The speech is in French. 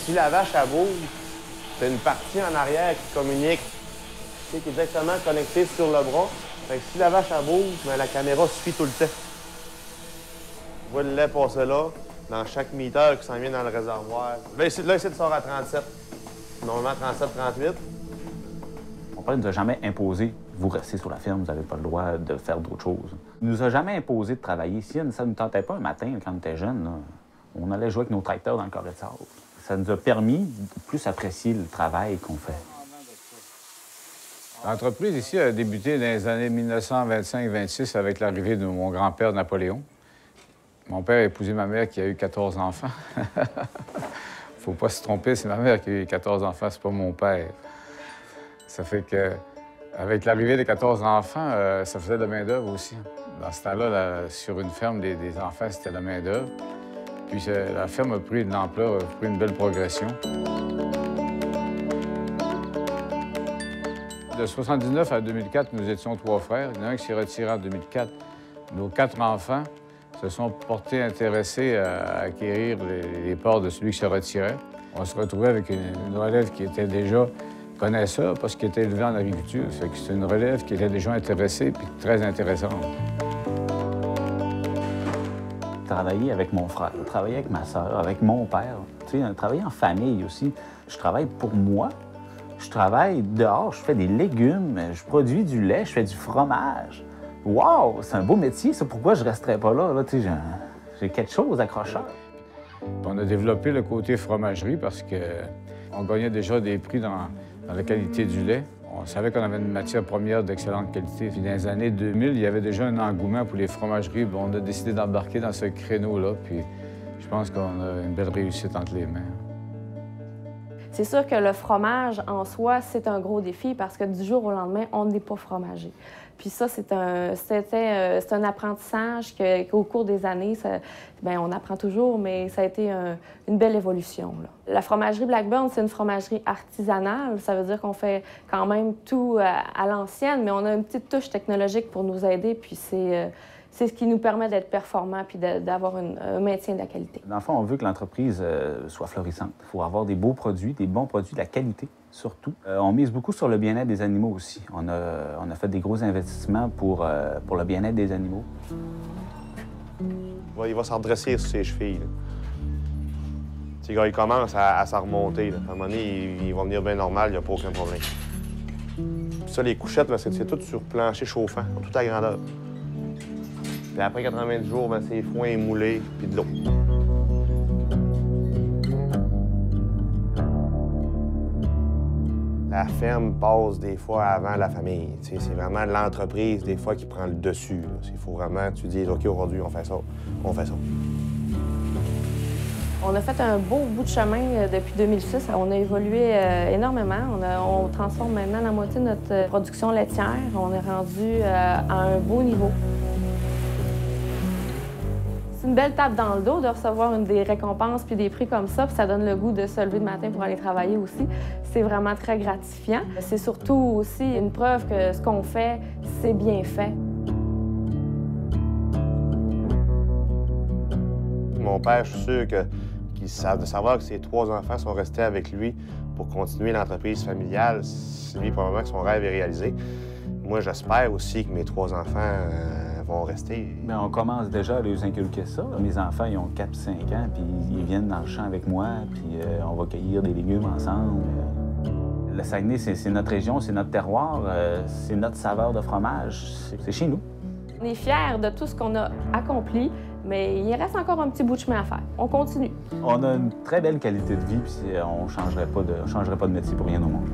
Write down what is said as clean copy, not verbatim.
Si la vache, elle bouge, c'est une partie en arrière qui communique, qui est directement connectée sur le bras. Fait que si la vache, elle bouge, bien, la caméra suit tout le temps. On voit le lait passer là, dans chaque meter qui s'en vient dans le réservoir. Là, ici, il sort à 37. Normalement, 37, 38. Mon père ne nous a jamais imposé « vous restez sur la ferme, vous n'avez pas le droit de faire d'autres choses ». Il nous a jamais imposé de travailler. Si ça ne nous tentait pas un matin, quand on était jeune, là, on allait jouer avec nos tracteurs dans le carré de sable. Ça nous a permis de plus apprécier le travail qu'on fait. L'entreprise ici a débuté dans les années 1925-26 avec l'arrivée de mon grand-père Napoléon. Mon père a épousé ma mère qui a eu 14 enfants. Faut pas se tromper, c'est ma mère qui a eu 14 enfants, c'est pas mon père. Ça fait que, avec l'arrivée des 14 enfants, ça faisait de la main-d'œuvre aussi. Dans ce temps-là, sur une ferme, des enfants, c'était de la main-d'œuvre. Puis la ferme a pris une ampleur, a pris une belle progression. De 1979 à 2004, nous étions 3 frères. Il y en a un qui s'est retiré en 2004. Nos 4 enfants se sont portés intéressés à acquérir les parts de celui qui se retirait. On se retrouvait avec une relève qui était déjà connaisseur parce qu'il était élevé en agriculture. C'est une relève qui était déjà intéressée et très intéressante. Travailler avec mon frère, travailler avec ma sœur, avec mon père, tu sais, travailler en famille aussi. Je travaille pour moi. Je travaille dehors, je fais des légumes, je produis du lait, je fais du fromage. Wow! C'est un beau métier, ça. Pourquoi je resterais pas là? Tu sais, j'ai quelque chose d'accrocheur. On a développé le côté fromagerie parce qu'on gagnait déjà des prix dans la qualité du lait. On savait qu'on avait une matière première d'excellente qualité. Puis dans les années 2000, il y avait déjà un engouement pour les fromageries. On a décidé d'embarquer dans ce créneau-là, puis je pense qu'on a une belle réussite entre les mains. C'est sûr que le fromage en soi, c'est un gros défi parce que du jour au lendemain, on n'est pas fromagé. Puis ça, c'est un apprentissage qu'au cours des années, on apprend toujours, mais ça a été une belle évolution, là. La fromagerie Blackburn, c'est une fromagerie artisanale. Ça veut dire qu'on fait quand même tout à l'ancienne, mais on a une petite touche technologique pour nous aider, puis c'est ce qui nous permet d'être performants puis d'avoir un maintien de la qualité. Dans le fond, on veut que l'entreprise soit florissante. Il faut avoir des beaux produits, des bons produits, de la qualité surtout. On mise beaucoup sur le bien-être des animaux aussi. On a fait des gros investissements pour le bien-être des animaux. Il va se redresser sur ses chevilles. Quand il commence à s'en remonter, là. À un moment donné, il va venir bien normal, il n'y a pas aucun problème. Puis ça, les couchettes, c'est tout sur plancher chauffant, tout à grandeur. Puis après 90 jours, c'est foin moulé, puis de l'eau. La ferme passe des fois avant la famille. C'est vraiment l'entreprise, des fois, qui prend le dessus. Il faut vraiment, tu dis, OK, aujourd'hui, on fait ça, on fait ça. On a fait un beau bout de chemin depuis 2006. On a évolué énormément. On transforme maintenant la moitié de notre production laitière. On est rendu à un beau niveau. C'est une belle tape dans le dos de recevoir des récompenses puis des prix comme ça, puis ça donne le goût de se lever le matin pour aller travailler aussi. C'est vraiment très gratifiant. C'est surtout aussi une preuve que ce qu'on fait, c'est bien fait. Mon père, je suis sûr qu'il de savoir que ses 3 enfants sont restés avec lui pour continuer l'entreprise familiale, c'est lui probablement que son rêve est réalisé. Moi, j'espère aussi que mes 3 enfants vont rester. Bien, on commence déjà à les inculquer ça. Mes enfants, ils ont 4-5 ans, puis ils viennent dans le champ avec moi, puis on va cueillir des légumes ensemble. Le Saguenay, c'est notre région, c'est notre terroir, c'est notre saveur de fromage, c'est chez nous. On est fiers de tout ce qu'on a accompli, mais il reste encore un petit bout de chemin à faire. On continue. On a une très belle qualité de vie, puis on ne changerait pas de métier pour rien au monde.